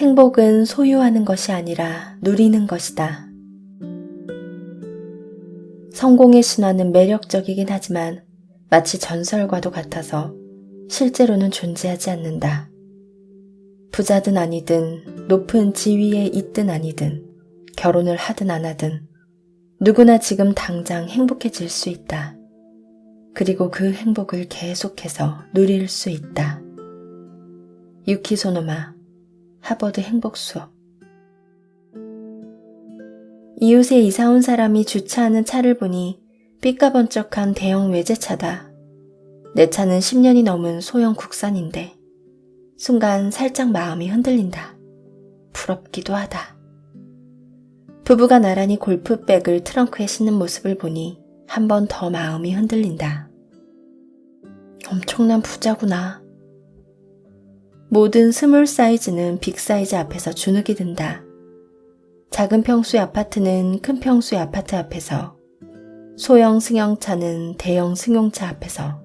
행복은 소유하는 것이 아니라 누리는 것이다. 성공의 신화는 매력적이긴 하지만 마치 전설과도 같아서 실제로는 존재하지 않는다. 부자든 아니든 높은 지위에 있든 아니든 결혼을 하든 안 하든 누구나 지금 당장 행복해질 수 있다. 그리고 그 행복을 계속해서 누릴 수 있다. 유키 소노마, 하버드 행복 수업. 이웃에 이사 온 사람이 주차하는 차를 보니 삐까번쩍한 대형 외제차다. 내 차는 10년이 넘은 소형 국산인데 순간 살짝 마음이 흔들린다. 부럽기도 하다. 부부가 나란히 골프백을 트렁크에 싣는 모습을 보니 한 번 더 마음이 흔들린다. 엄청난 부자구나. 모든 스몰 사이즈는 빅 사이즈 앞에서 주눅이 든다. 작은 평수의 아파트는 큰 평수의 아파트 앞에서, 소형 승용차는 대형 승용차 앞에서,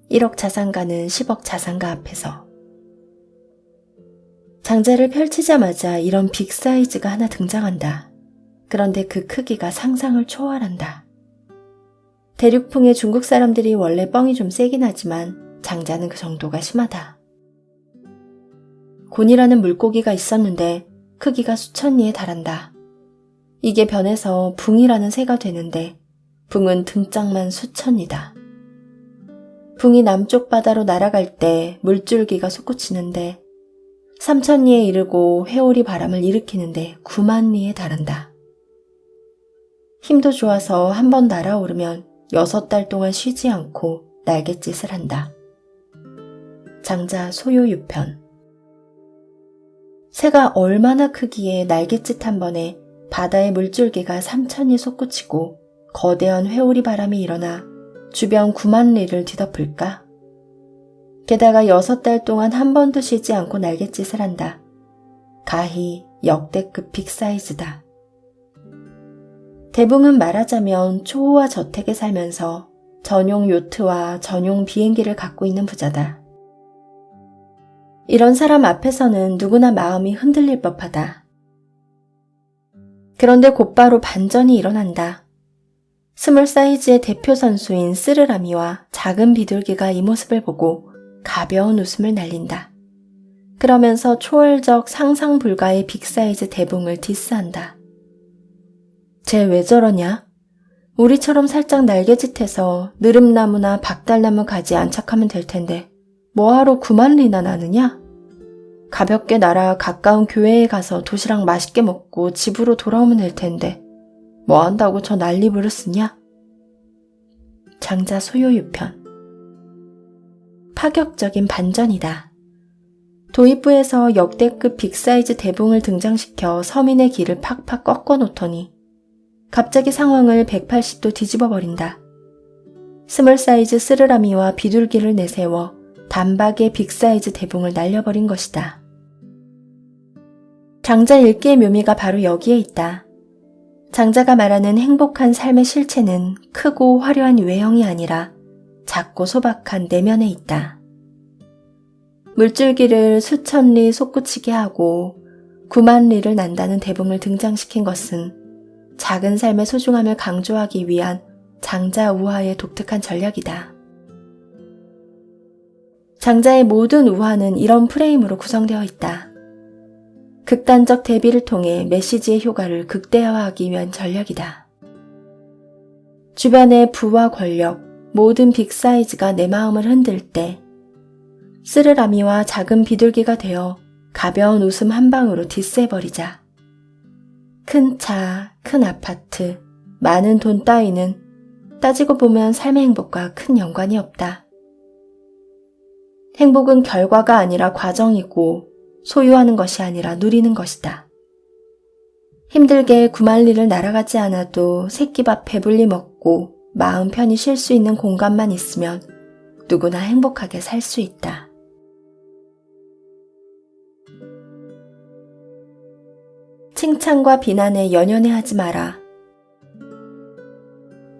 1억 자산가는 10억 자산가 앞에서. 장자를 펼치자마자 이런 빅 사이즈가 하나 등장한다. 그런데 그 크기가 상상을 초월한다. 대륙풍의 중국 사람들이 원래 뻥이 좀 세긴 하지만 장자는 그 정도가 심하다. 곤이라는 물고기가 있었는데 크기가 수천 리에 달한다. 이게 변해서 붕이라는 새가 되는데 붕은 등짝만 수천이다. 붕이 남쪽 바다로 날아갈 때 물줄기가 솟구치는데 3,000리에 이르고 회오리 바람을 일으키는데 9만 리에 달한다. 힘도 좋아서 한 번 날아오르면 6달 동안 쉬지 않고 날갯짓을 한다. 장자 소요유편. 새가 얼마나 크기에 날갯짓 한 번에 바다의 물줄기가 3,000리 솟구치고 거대한 회오리 바람이 일어나 주변 9만 리를 뒤덮을까? 게다가 6달 동안 한 번도 쉬지 않고 날갯짓을 한다. 가히 역대급 빅사이즈다. 대붕은 말하자면 초호화 저택에 살면서 전용 요트와 전용 비행기를 갖고 있는 부자다. 이런 사람 앞에서는 누구나 마음이 흔들릴 법하다. 그런데 곧바로 반전이 일어난다. 스몰 사이즈의 대표 선수인 스르라미와 작은 비둘기가 이 모습을 보고 가벼운 웃음을 날린다. 그러면서 초월적 상상 불가의 빅사이즈 대붕을 디스한다. 쟤 왜 저러냐? 우리처럼 살짝 날개짓해서 느릅나무나 박달나무 가지에 안착하면 될 텐데 뭐하러 9만 리나 나느냐? 가볍게 날아 가까운 교회에 가서 도시락 맛있게 먹고 집으로 돌아오면 될 텐데 뭐 한다고 저 난리부를 쓰냐? 장자 소요유편. 파격적인 반전이다. 도입부에서 역대급 빅사이즈 대붕을 등장시켜 서민의 길을 팍팍 꺾어놓더니 갑자기 상황을 180도 뒤집어버린다. 스몰 사이즈 스르라미와 비둘기를 내세워 단박에 빅사이즈 대붕을 날려버린 것이다. 장자 읽기의 묘미가 바로 여기에 있다. 장자가 말하는 행복한 삶의 실체는 크고 화려한 외형이 아니라 작고 소박한 내면에 있다. 물줄기를 수천 리 솟구치게 하고 9만 리를 난다는 대붕을 등장시킨 것은 작은 삶의 소중함을 강조하기 위한 장자 우화의 독특한 전략이다. 장자의 모든 우화는 이런 프레임으로 구성되어 있다. 극단적 대비를 통해 메시지의 효과를 극대화하기 위한 전략이다. 주변의 부와 권력, 모든 빅사이즈가 내 마음을 흔들 때 스르라미와 작은 비둘기가 되어 가벼운 웃음 한 방으로 디스해버리자. 큰 차, 큰 아파트, 많은 돈 따위는 따지고 보면 삶의 행복과 큰 연관이 없다. 행복은 결과가 아니라 과정이고 소유하는 것이 아니라 누리는 것이다. 힘들게 9만 리를 날아가지 않아도 새끼밥 배불리 먹고 마음 편히 쉴 수 있는 공간만 있으면 누구나 행복하게 살 수 있다. 칭찬과 비난에 연연해하지 마라.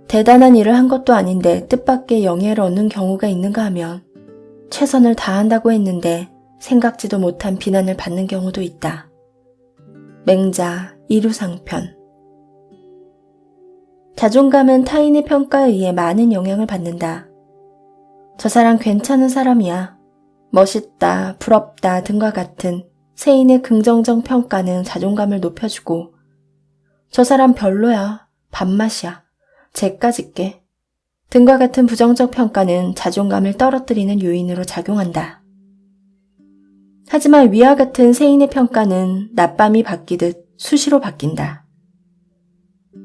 대단한 일을 한 것도 아닌데 뜻밖의 영예를 얻는 경우가 있는가 하면 최선을 다한다고 했는데 생각지도 못한 비난을 받는 경우도 있다. 맹자, 이루상편. 자존감은 타인의 평가에 의해 많은 영향을 받는다. 저 사람 괜찮은 사람이야. 멋있다, 부럽다 등과 같은 세인의 긍정적 평가는 자존감을 높여주고, 저 사람 별로야, 밥맛이야, 쟤까짓게 등과 같은 부정적 평가는 자존감을 떨어뜨리는 요인으로 작용한다. 하지만 위와 같은 세인의 평가는 낮밤이 바뀌듯 수시로 바뀐다.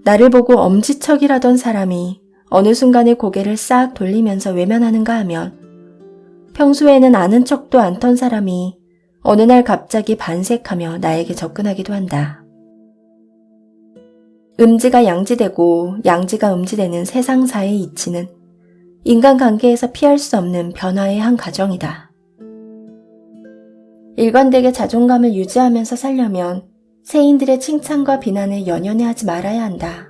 나를 보고 엄지척이라던 사람이 어느 순간에 고개를 싹 돌리면서 외면하는가 하면, 평소에는 아는 척도 않던 사람이 어느 날 갑자기 반색하며 나에게 접근하기도 한다. 음지가 양지되고 양지가 음지되는 세상사의 이치는 인간관계에서 피할 수 없는 변화의 한 과정이다. 일관되게 자존감을 유지하면서 살려면 세인들의 칭찬과 비난에 연연해하지 말아야 한다.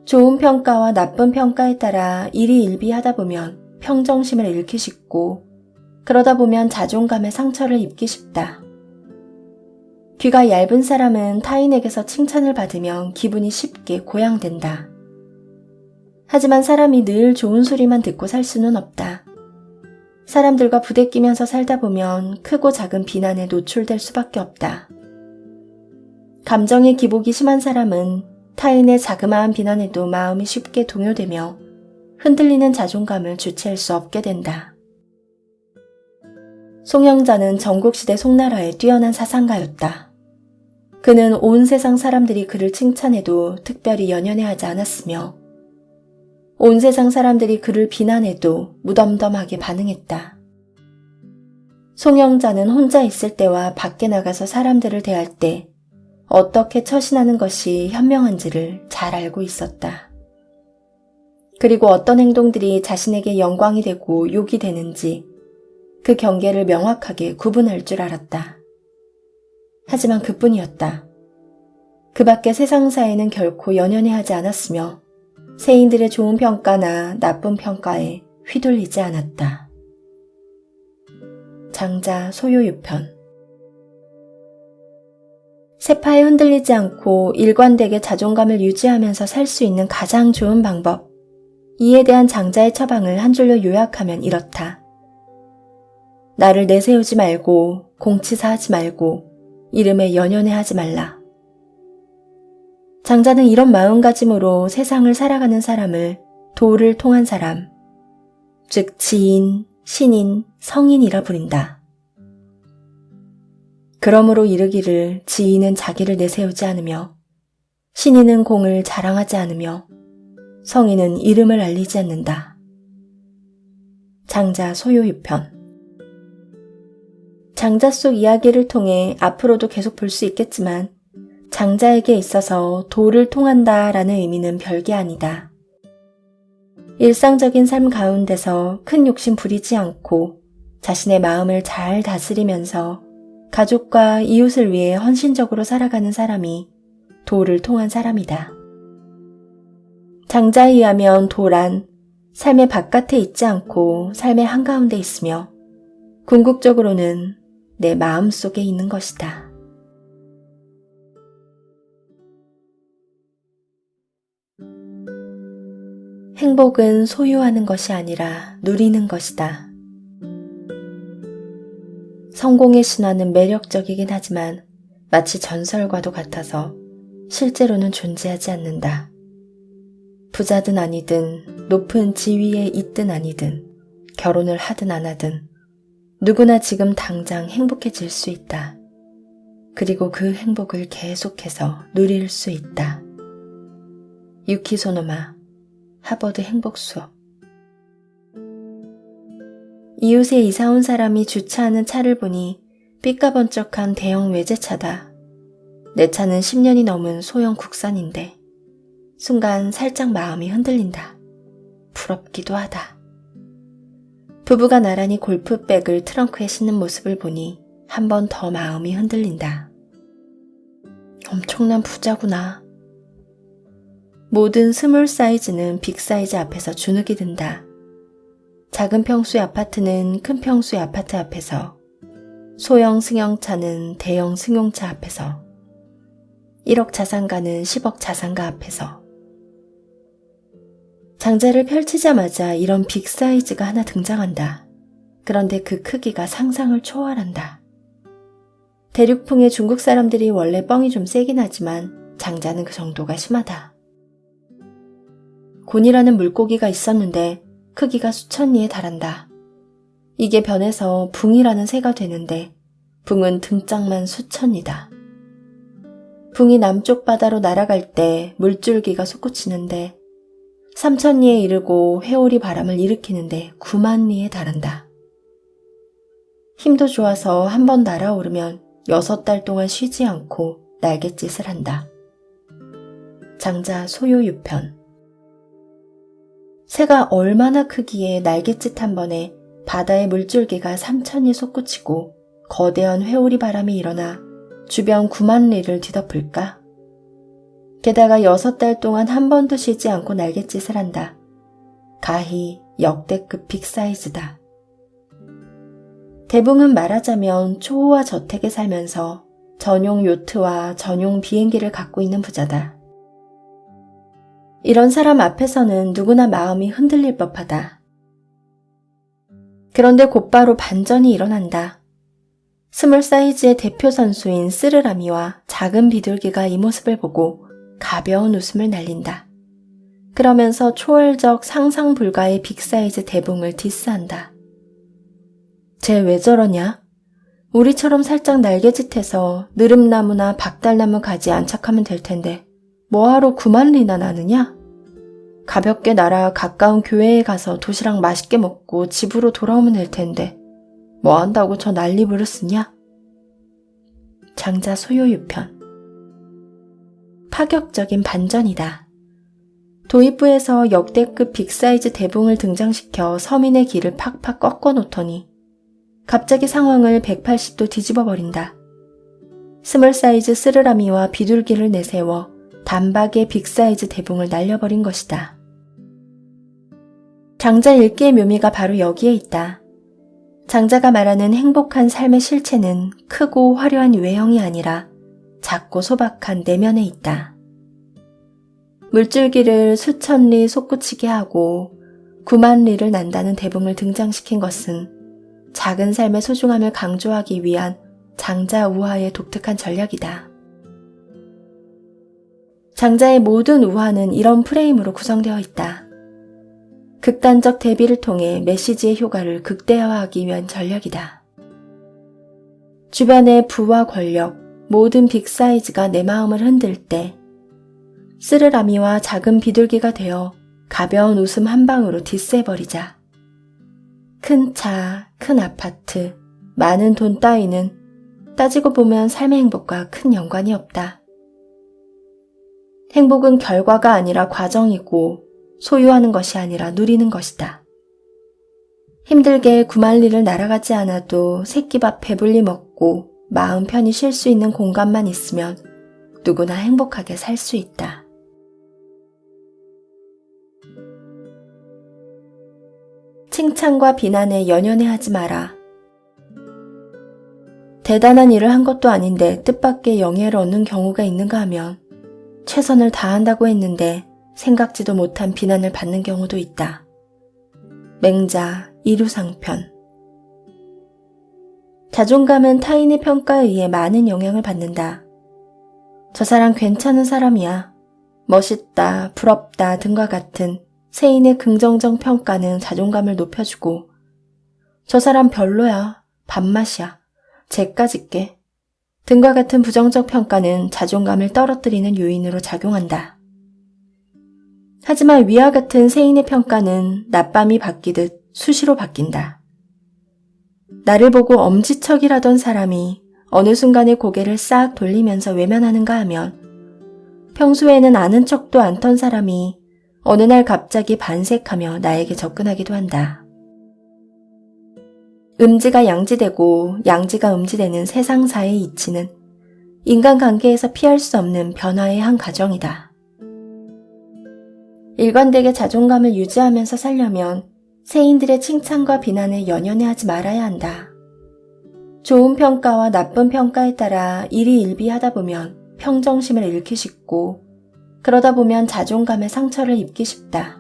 좋은 평가와 나쁜 평가에 따라 일희일비하다 보면 평정심을 잃기 쉽고, 그러다 보면 자존감에 상처를 입기 쉽다. 귀가 얇은 사람은 타인에게서 칭찬을 받으면 기분이 쉽게 고양된다. 하지만 사람이 늘 좋은 소리만 듣고 살 수는 없다. 사람들과 부대끼면서 살다 보면 크고 작은 비난에 노출될 수밖에 없다. 감정의 기복이 심한 사람은 타인의 자그마한 비난에도 마음이 쉽게 동요되며 흔들리는 자존감을 주체할 수 없게 된다. 송영자는 전국시대 송나라의 뛰어난 사상가였다. 그는 온 세상 사람들이 그를 칭찬해도 특별히 연연해하지 않았으며, 온 세상 사람들이 그를 비난해도 무덤덤하게 반응했다. 송영자는 혼자 있을 때와 밖에 나가서 사람들을 대할 때 어떻게 처신하는 것이 현명한지를 잘 알고 있었다. 그리고 어떤 행동들이 자신에게 영광이 되고 욕이 되는지 그 경계를 명확하게 구분할 줄 알았다. 하지만 그뿐이었다. 그 밖에 세상사에는 결코 연연해하지 않았으며 세인들의 좋은 평가나 나쁜 평가에 휘둘리지 않았다. 장자 소요유편. 세파에 흔들리지 않고 일관되게 자존감을 유지하면서 살 수 있는 가장 좋은 방법, 이에 대한 장자의 처방을 한 줄로 요약하면 이렇다. 나를 내세우지 말고 공치사하지 말고 이름에 연연해하지 말라. 장자는 이런 마음가짐으로 세상을 살아가는 사람을 도를 통한 사람, 즉 지인, 신인, 성인이라 부른다. 그러므로 이르기를 지인은 자기를 내세우지 않으며, 신인은 공을 자랑하지 않으며, 성인은 이름을 알리지 않는다. 장자 소요유편. 장자 속 이야기를 통해 앞으로도 계속 볼 수 있겠지만, 장자에게 있어서 도를 통한다라는 의미는 별게 아니다. 일상적인 삶 가운데서 큰 욕심 부리지 않고 자신의 마음을 잘 다스리면서 가족과 이웃을 위해 헌신적으로 살아가는 사람이 도를 통한 사람이다. 장자에 의하면 도란 삶의 바깥에 있지 않고 삶의 한가운데 있으며 궁극적으로는 내 마음 속에 있는 것이다. 행복은 소유하는 것이 아니라 누리는 것이다. 성공의 신화는 매력적이긴 하지만 마치 전설과도 같아서 실제로는 존재하지 않는다. 부자든 아니든 높은 지위에 있든 아니든 결혼을 하든 안 하든 누구나 지금 당장 행복해질 수 있다. 그리고 그 행복을 계속해서 누릴 수 있다. 유키 소노마, 하버드 행복수업. 이웃에 이사온 사람이 주차하는 차를 보니 삐까번쩍한 대형 외제차다. 내 차는 10년이 넘은 소형 국산인데 순간 살짝 마음이 흔들린다. 부럽기도 하다. 부부가 나란히 골프백을 트렁크에 싣는 모습을 보니 한 번 더 마음이 흔들린다. 엄청난 부자구나. 모든 스몰 사이즈는 빅 사이즈 앞에서 주눅이 든다. 작은 평수의 아파트는 큰 평수의 아파트 앞에서, 소형 승용차는 대형 승용차 앞에서, 1억 자산가는 10억 자산가 앞에서. 장자를 펼치자마자 이런 빅사이즈가 하나 등장한다. 그런데 그 크기가 상상을 초월한다. 대륙풍의 중국 사람들이 원래 뻥이 좀 세긴 하지만 장자는 그 정도가 심하다. 곤이라는 물고기가 있었는데 크기가 수천 리에 달한다. 이게 변해서 붕이라는 새가 되는데 붕은 등짝만 수천 리다. 붕이 남쪽 바다로 날아갈 때 물줄기가 솟구치는데 3천 리에 이르고 회오리 바람을 일으키는데 9만 리에 달한다. 힘도 좋아서 한 번 날아오르면 6달 동안 쉬지 않고 날갯짓을 한다. 장자 소요유편. 새가 얼마나 크기에 날갯짓 한 번에 바다의 물줄기가 3천리 솟구치고 거대한 회오리 바람이 일어나 주변 9만 리를 뒤덮을까? 게다가 6달 동안 한 번도 쉬지 않고 날갯짓을 한다. 가히 역대급 빅사이즈다. 대붕은 말하자면 초호화 저택에 살면서 전용 요트와 전용 비행기를 갖고 있는 부자다. 이런 사람 앞에서는 누구나 마음이 흔들릴 법하다. 그런데 곧바로 반전이 일어난다. 스몰 사이즈의 대표 선수인 쓰르라미와 작은 비둘기가 이 모습을 보고 가벼운 웃음을 날린다. 그러면서 초월적 상상 불가의 빅사이즈 대붕을 디스한다. 쟤 왜 저러냐? 우리처럼 살짝 날개짓해서 느릅나무나 박달나무 가지 안착하면 될 텐데 뭐하러 9만 리나 나느냐? 가볍게 날아 가까운 교회에 가서 도시락 맛있게 먹고 집으로 돌아오면 될 텐데 뭐 한다고 저 난리부를 쓰냐? 장자 소요유편. 파격적인 반전이다. 도입부에서 역대급 빅사이즈 대붕을 등장시켜 서민의 길을 팍팍 꺾어놓더니 갑자기 상황을 180도 뒤집어버린다. 스몰 사이즈 쓰르라미와 비둘기를 내세워 단박에 빅사이즈 대붕을 날려버린 것이다. 장자 읽기의 묘미가 바로 여기에 있다. 장자가 말하는 행복한 삶의 실체는 크고 화려한 외형이 아니라 작고 소박한 내면에 있다. 물줄기를 수천 리 솟구치게 하고 9만 리를 난다는 대붕을 등장시킨 것은 작은 삶의 소중함을 강조하기 위한 장자 우화의 독특한 전략이다. 장자의 모든 우화는 이런 프레임으로 구성되어 있다. 극단적 대비를 통해 메시지의 효과를 극대화하기 위한 전략이다. 주변의 부와 권력, 모든 빅사이즈가 내 마음을 흔들 때 쓰르라미와 작은 비둘기가 되어 가벼운 웃음 한 방으로 디스해버리자. 큰 차, 큰 아파트, 많은 돈 따위는 따지고 보면 삶의 행복과 큰 연관이 없다. 행복은 결과가 아니라 과정이고 소유하는 것이 아니라 누리는 것이다. 힘들게 9만 리를 날아가지 않아도 새끼밥 배불리 먹고 마음 편히 쉴 수 있는 공간만 있으면 누구나 행복하게 살 수 있다. 칭찬과 비난에 연연해 하지 마라. 대단한 일을 한 것도 아닌데 뜻밖의 영예를 얻는 경우가 있는가 하면 최선을 다한다고 했는데 생각지도 못한 비난을 받는 경우도 있다. 맹자, 이루상편. 자존감은 타인의 평가에 의해 많은 영향을 받는다. 저 사람 괜찮은 사람이야. 멋있다, 부럽다 등과 같은 세인의 긍정적 평가는 자존감을 높여주고 저 사람 별로야, 밥맛이야, 쟤까짓 게 등과 같은 부정적 평가는 자존감을 떨어뜨리는 요인으로 작용한다. 하지만 위와 같은 세인의 평가는 낮밤이 바뀌듯 수시로 바뀐다. 나를 보고 엄지척이라던 사람이 어느 순간에 고개를 싹 돌리면서 외면하는가 하면 평소에는 아는 척도 않던 사람이 어느 날 갑자기 반색하며 나에게 접근하기도 한다. 음지가 양지되고 양지가 음지되는 세상사의 이치는 인간관계에서 피할 수 없는 변화의 한 과정이다. 일관되게 자존감을 유지하면서 살려면 세인들의 칭찬과 비난에 연연해 하지 말아야 한다. 좋은 평가와 나쁜 평가에 따라 일희일비하다 보면 평정심을 잃기 쉽고 그러다 보면 자존감에 상처를 입기 쉽다.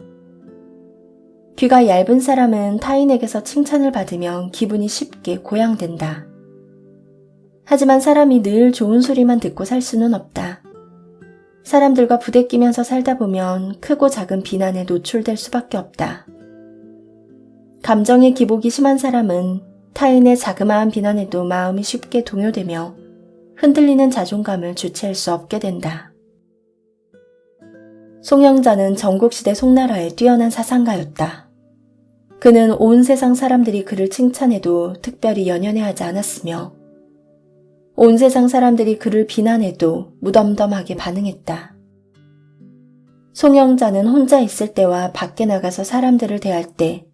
귀가 얇은 사람은 타인에게서 칭찬을 받으면 기분이 쉽게 고양된다. 하지만 사람이 늘 좋은 소리만 듣고 살 수는 없다. 사람들과 부대끼면서 살다 보면 크고 작은 비난에 노출될 수밖에 없다. 감정의 기복이 심한 사람은 타인의 자그마한 비난에도 마음이 쉽게 동요되며 흔들리는 자존감을 주체할 수 없게 된다. 송영자는 전국시대 송나라의 뛰어난 사상가였다. 그는 온 세상 사람들이 그를 칭찬해도 특별히 연연해하지 않았으며 온 세상 사람들이 그를 비난해도 무덤덤하게 반응했다. 송영자는 혼자 있을 때와 밖에 나가서 사람들을 대할 때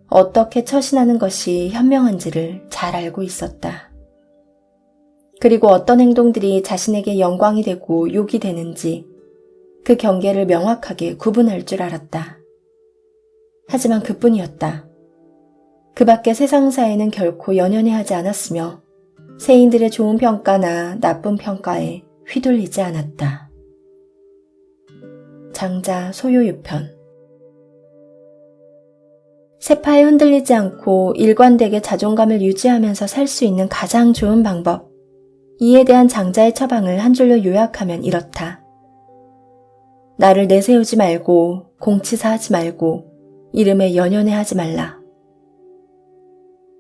어떻게 처신하는 것이 현명한지를 잘 알고 있었다. 그리고 어떤 행동들이 자신에게 영광이 되고 욕이 되는지 그 경계를 명확하게 구분할 줄 알았다. 하지만 그뿐이었다. 그 밖에 세상사에는 결코 연연해하지 않았으며 세인들의 좋은 평가나 나쁜 평가에 휘둘리지 않았다. 장자 소요유편. 세파에 흔들리지 않고 일관되게 자존감을 유지하면서 살 수 있는 가장 좋은 방법. 이에 대한 장자의 처방을 한 줄로 요약하면 이렇다. 나를 내세우지 말고 공치사하지 말고 이름에 연연해하지 말라.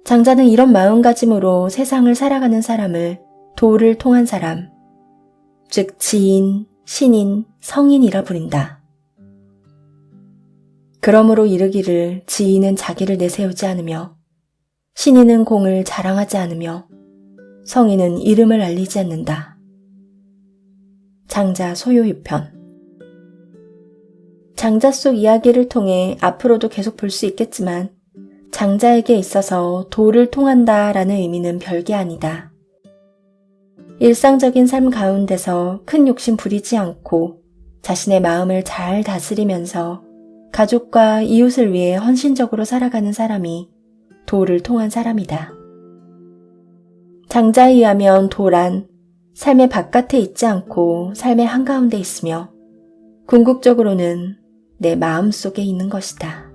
장자는 이런 마음가짐으로 세상을 살아가는 사람을 도를 통한 사람, 즉 지인, 신인, 성인이라 부른다. 그러므로 이르기를 지인은 자기를 내세우지 않으며 신인은 공을 자랑하지 않으며 성인은 이름을 알리지 않는다. 장자 소요유편. 장자 속 이야기를 통해 앞으로도 계속 볼 수 있겠지만 장자에게 있어서 도를 통한다 라는 의미는 별게 아니다. 일상적인 삶 가운데서 큰 욕심 부리지 않고 자신의 마음을 잘 다스리면서 가족과 이웃을 위해 헌신적으로 살아가는 사람이 도를 통한 사람이다. 장자에 의하면 도란 삶의 바깥에 있지 않고 삶의 한가운데 있으며 궁극적으로는 내 마음 속에 있는 것이다.